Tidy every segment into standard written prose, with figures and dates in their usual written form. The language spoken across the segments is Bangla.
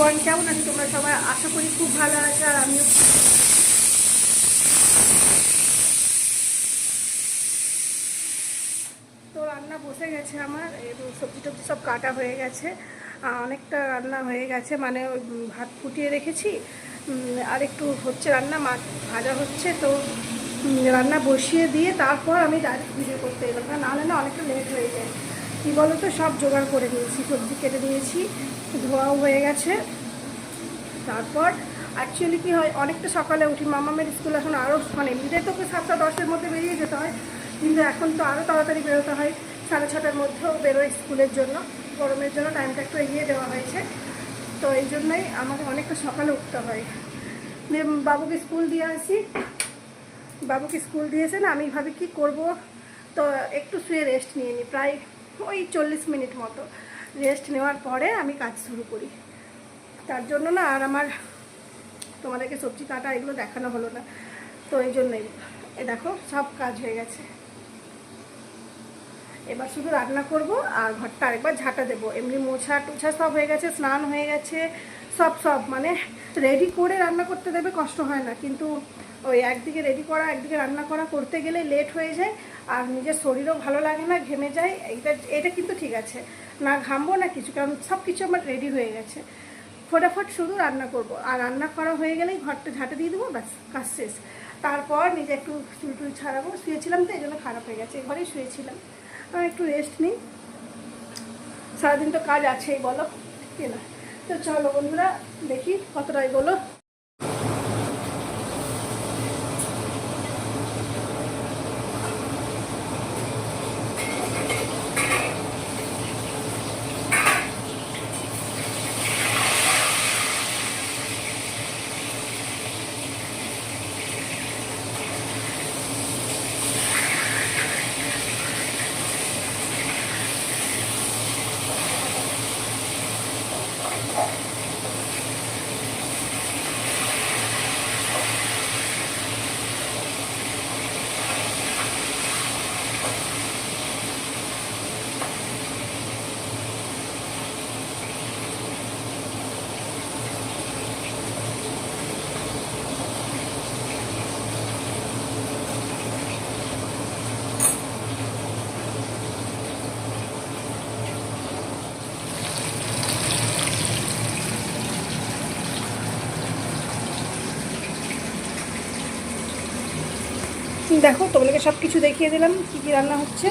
এভরিওয়ান, কেমন আছো তোমরা সবাই? আশা করি খুব ভালো আছো। আর আমিও তো রান্না বসে গেছে আমার। সবজি টবজি সব কাটা হয়ে গেছে, অনেকটা রান্না হয়ে গেছে, মানে ভাত ফুটিয়ে রেখেছি, আর একটু হচ্ছে রান্না, মাছ ভাজা হচ্ছে। তো রান্না বসিয়ে দিয়ে তারপর আমি ডাইরেক্ট ভিডিও করতে এলাম, নাহলে না অনেকটা লেট হয়ে যায়। কী বলো তো, সব জোগাড় করে নিয়েছি, সবজি কেটে নিয়েছি, ধোয়াও হয়ে গেছে। তারপর অ্যাকচুয়ালি কী হয়, অনেকটা সকালে উঠি, মামামের স্কুল এখন আরও, মানে এমনিতে তো 7টা-10-এর মধ্যে বেরিয়ে যেতে হয়, কিন্তু এখন তো আরও তাড়াতাড়ি বেরোতে হয়, 6:30-টার মধ্যেও বেরোয় স্কুলের জন্য। গরমের জন্য টাইমটা একটু এগিয়ে দেওয়া হয়েছে, তো এই জন্যই আমাকে অনেকটা সকালে উঠতে হয়। দিয়ে বাবুকে স্কুল দিয়ে আসি, বাবুকে স্কুল দিয়েছে না, আমি ভাবি কী করব, তো একটু শুয়ে রেস্ট নিয়ে নিই, প্রায় ওই 40 মিনিট মতো রেস্ট নেওয়ার পরে আমি কাজ শুরু করি। তার জন্য না আর আমার তোমাদেরকে সবজি কাটা এগুলো দেখানো হলো না, তো এই জন্যই। এ দেখো সব কাজ হয়ে গেছে, এবার শুধু রান্না করব আর ঘরটা আরেকবার ঝাঁটা দেবো। এমনি মোছা টোছা সব হয়ে গেছে, স্নান হয়ে গেছে, সব মানে রেডি করে রান্না করতে দেবে কষ্ট হয় না, কিন্তু ওই একদিকে রেডি করা একদিকে রান্না করা করতে গেলে লেট হয়ে যায়, আর নিজের শরীরও ভালো লাগে না, ঘেমে যায়। এটা কিন্তু ঠিক আছে, না ঘামবো না কিছু, কারণ সব কিছু আমার রেডি হয়ে গেছে। ফটাফট শুধু রান্না করব, আর রান্না করা হয়ে গেলেই ঘরটা ঝাঁটা দিয়ে দেবো, ব্যাস কাজ শেষ। তারপর নিজে একটু চুল টুল ছাড়াবো, শুয়েছিলাম তো এই জন্য খারাপ হয়ে গেছে, ঘরেই শুয়েছিলাম, একটু রেস্ট নিই, সারাদিন তো কাজ আছেই বলো, কি না? তো চলো বন্ধুরা, দেখি কতটাই বলো। দেখো তোমাদেরকে সব কিছু দেখিয়ে দিলাম কী কী রান্না হচ্ছে।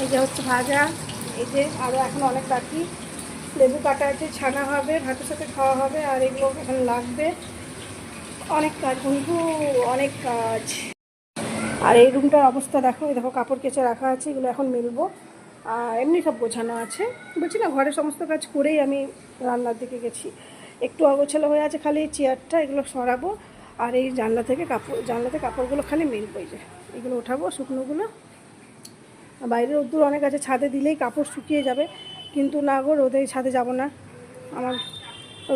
এই যে হচ্ছে ভাজা, এই যে আরও এখন অনেক বাকি, লেবু কাটা আছে, ছানা হবে, ভাতের সাথে খাওয়া হবে, আর এগুলো এখানে লাগবে। অনেক কাজ বন্ধু, অনেক কাজ। আর এই রুমটার অবস্থা দেখো, এই দেখো কাপড় কেচে রাখা আছে, এগুলো এখন মেলবো। আর এমনি সব গোছানো আছে, বলছি না ঘরের সমস্ত কাজ করেই আমি রান্নার দিকে গেছি। একটু অগোছালো হয়ে আছে, খালি চেয়ারটা, এগুলো সরাবো। আর এই জানলাতে কাপড়গুলো খালি মেলবো, এই যে এগুলো ওঠাবো শুকনোগুলো। বাইরে রোদ্দুর অনেক আছে, ছাদে দিলেই কাপড় শুকিয়ে যাবে, কিন্তু না গো, রোদে ছাদে যাব না, আমার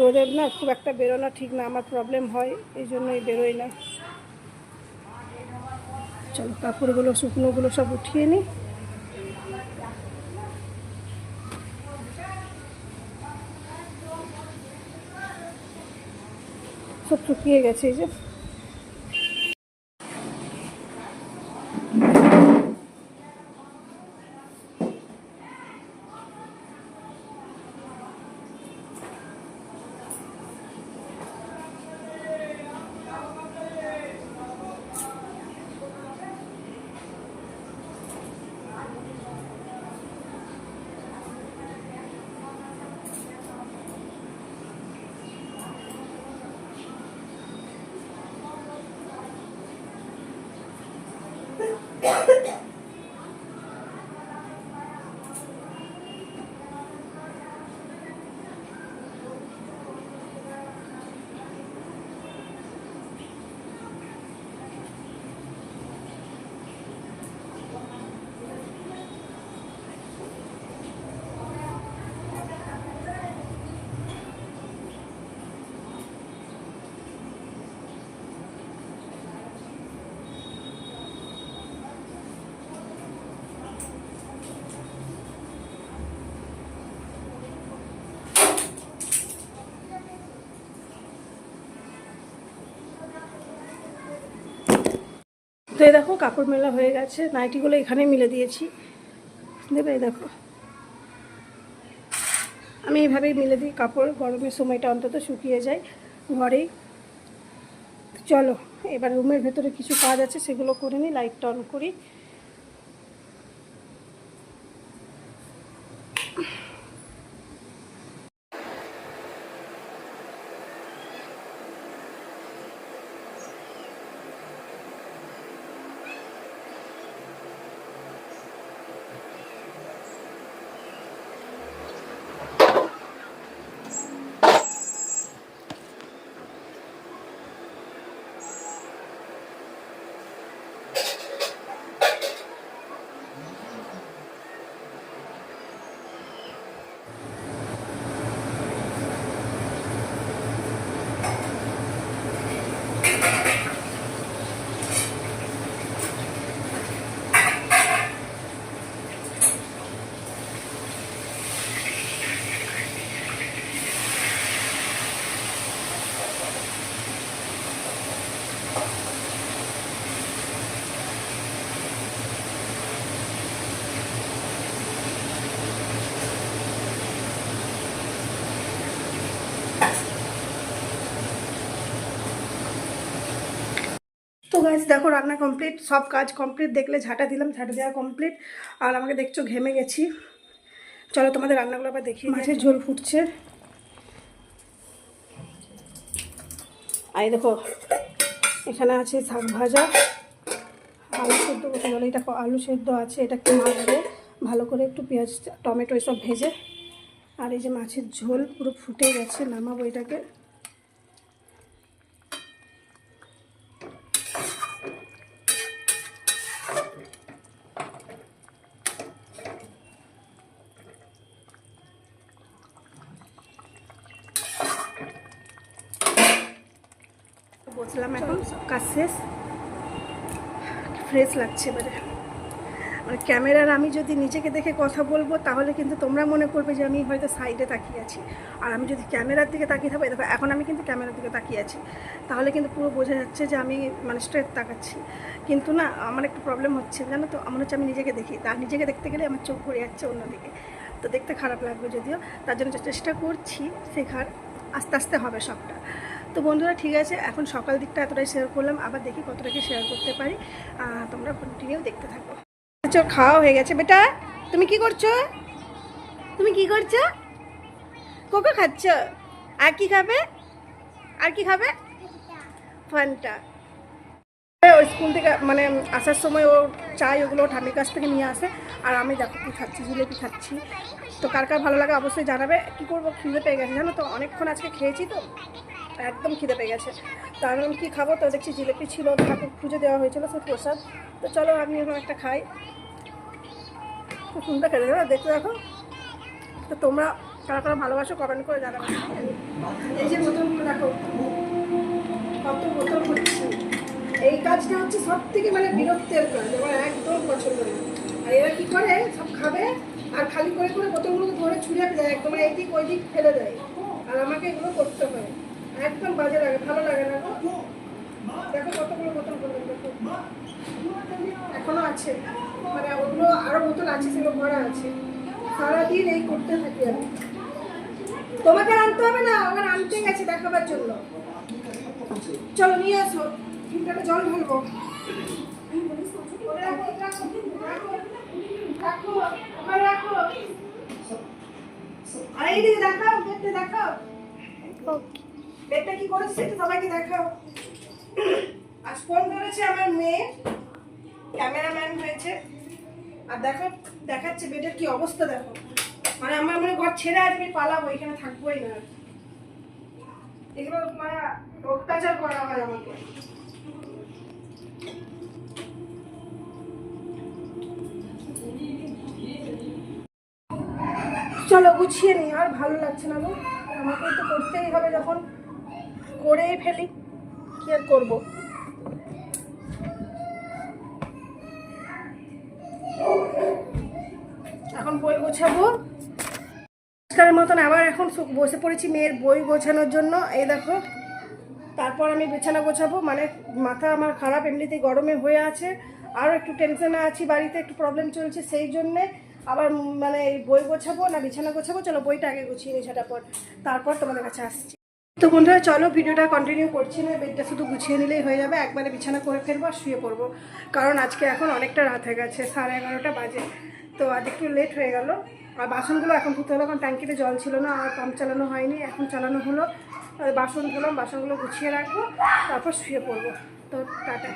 রোদে না খুব একটা বেরোনো ঠিক না, আমার প্রবলেম হয়, এই জন্যই বেরোই না। চলো কাপড়গুলো শুকনোগুলো সব উঠিয়ে নিই। সব শুকিয়ে গেছে, এই যে তো এই দেখো কাপড় মেলা হয়ে গেছে, নাইটিগুলো এখানে মিলে দিয়েছি, দেবে? এই দেখো আমি এইভাবেই মিলে দিই কাপড়, গরমের সময়টা অন্তত শুকিয়ে যায় ঘরেই। চলো এবার রুমের ভেতরে কিছু কাজ আছে সেগুলো করে নিই, লাইটটা অন করি। তো গাইস দেখো রান্না কমপ্লিট, সব কাজ কমপ্লিট, দেখলে ঝাঁটা দিলাম, ঝাঁটা দেওয়া কমপ্লিট। আর আমাকে দেখছো ঘেমে গেছি। চলো তোমাদের রান্নাগুলো আবার দেখি। মাছের ঝোল ফুটছে, আর দেখো এখানে আছে শাক ভাজা, আলু সেদ্ধ করতে গেলে এটা আলু সেদ্ধ আছে, এটা একটু মাখবো ভালো করে, একটু পেঁয়াজ টমেটো এসব ভেজে। আর এই যে মাছের ঝোল পুরো ফুটে গেছে, নামাবো এটাকে। বসলাম এখন, কাজ শেষ, ফ্রেশ লাগছে এবারে। আর ক্যামেরার আমি যদি নিজেকে দেখে কথা বলবো তাহলে কিন্তু তোমরা মনে করবে যে আমি হয়তো সাইডে তাকিয়ে আছি। আর আমি যদি ক্যামেরার দিকে তাকিয়ে থাকবো, দেখো এখন আমি কিন্তু ক্যামেরার দিকে তাকিয়ে আছি, তাহলে কিন্তু পুরো বোঝা যাচ্ছে যে আমি মানে স্ট্রেট তাকাচ্ছি। কিন্তু না, আমার একটু প্রবলেম হচ্ছে জানো তো, আমার হচ্ছে আমি নিজেকে দেখি, আর নিজেকে দেখতে গেলে আমার চোখ ঘুরে যাচ্ছে অন্যদিকে, তো দেখতে খারাপ লাগবে যদিও, তার জন্য চেষ্টা করছি শেখার, আস্তে আস্তে হবে সবটা। তো বন্ধুরা ঠিক আছে, এখন সকাল দিকটা এতটাই শেয়ার করলাম, আবার দেখি কতটা কি শেয়ার করতে পারি। তোমরা কন্টিনিউ দেখতে থাকো। আচ্ছা খাওয়া হয়ে গেছে বেটা, তুমি কি করছো? তুমি কি করছো? কোকো খাচ্ছ? আর কি খাবে? আর কি খাবে? ফান্টা। ওই স্কুল থেকে মানে আসার সময় ও চাই ওগুলো ঠান্ডির কাছ থেকে নিয়ে আসে, আর আমি দেখো কি খাচ্ছি, জিলেপি খাচ্ছি। তো কার কার ভালো লাগে অবশ্যই জানাবে। কি করবো, খিদে পেয়ে গেছে জানো তো, অনেকক্ষণ আজকে খেয়েছি তো একদম খিদে পেয়ে গেছে। তার আমি কী খাবো, তো দেখছি জিলেপি ছিল, ঠাকুর পুজো দেওয়া হয়েছিল সে প্রসাদ। তো চলো আমি এখন একটা খাই, খুব সুন্দর খেতে দেবে দেখতে দেখো। তো তোমরা কারা কারা ভালোবাসো কমেন্ট করে জানাবে। এই যে বোতলগুলো দেখো, কত বোতল হচ্ছে। এই কাজটা হচ্ছে সব থেকে মানে বিরক্তের কাজ, আমার একদম পছন্দ নেই। আর এরা কী করে, সব খাবে আর খালি করে করে বোতলগুলো ধরে ছুঁড়ে দেয়, একদম এই দিক ওই দিক ফেলে দেয়, আর আমাকে এগুলো করতে হয়, একদম বাজে লাগে, ভালো লাগে না গো। দেখো কতগুলো বোতল করবেন, দেখো এখনো আছে, মানে ওগুলো আরো বোতল আছে, সেগুলো ভরা আছে। সারাদিন এই করতে থাকি আমি। তোমাকে আনতে হবে না, ওখানে আনতে গেছে দেখাবার জন্য। চলো নিয়ে আসো, ফিল্টারে জল ঢালবো। আর এইদিকে দেখাও, বেডটা দেখাও, বেডটা কি করেছে সেটা সবাইকে দেখাও। আজ ফোন করেছে আমার মেয়ে, ক্যামেরাম্যান হয়েছে, আর দেখো দেখাচ্ছে বেডের কি অবস্থা দেখো। মানে আমার মনে ঘর ছেড়ে আজ আমি পালাবো, এখানে থাকবোই না। এগুলো মানে অত্যাচার করা হয় আমাকে। চলো গুছিয়ে নিই, আর ভালো লাগছে না গো, আমাকে তো করতেই হবে, যখন করেই ফেলি কি আর করবো। এখন বই গোছাবো আজকালের মতন, আবার এখন বসে পড়েছি মেয়ের বই গোছানোর জন্য। এই দেখো তারপর আমি বিছানা গোছাবো, মানে মাথা আমার খারাপ, এমনিতেই গরমে হয়ে আছে, আরও একটু টেনশনে আছি, বাড়িতে একটু প্রবলেম চলছে, সেই জন্যে আবার মানে বই গোছাবো না বিছানা গোছাবো। চলো বইটা আগে গুছিয়ে নিই ঝটাপট, তারপর তোমাদের কাছে আসছি। তো বন্ধুরা চলো ভিডিওটা কন্টিনিউ করছি না, বেডটা শুধু গুছিয়ে নিলেই হয়ে যাবে, একবারে বিছানা করে ফেলবো আর শুয়ে পড়বো। কারণ আজকে এখন অনেকটা রাত হয়ে গেছে, 11:30 বাজে, তো আজ একটু লেট হয়ে গেল। আর বাসনগুলো এখন ধুতে হলো, কারণ ট্যাঙ্কিতে জল ছিল না, আর পাম্প চালানো হয়নি, এখন চালানো হলো। বাসন ধুলাম, বাসনগুলো গুছিয়ে রাখবো, তারপর শুয়ে পড়বো। তো টাটা।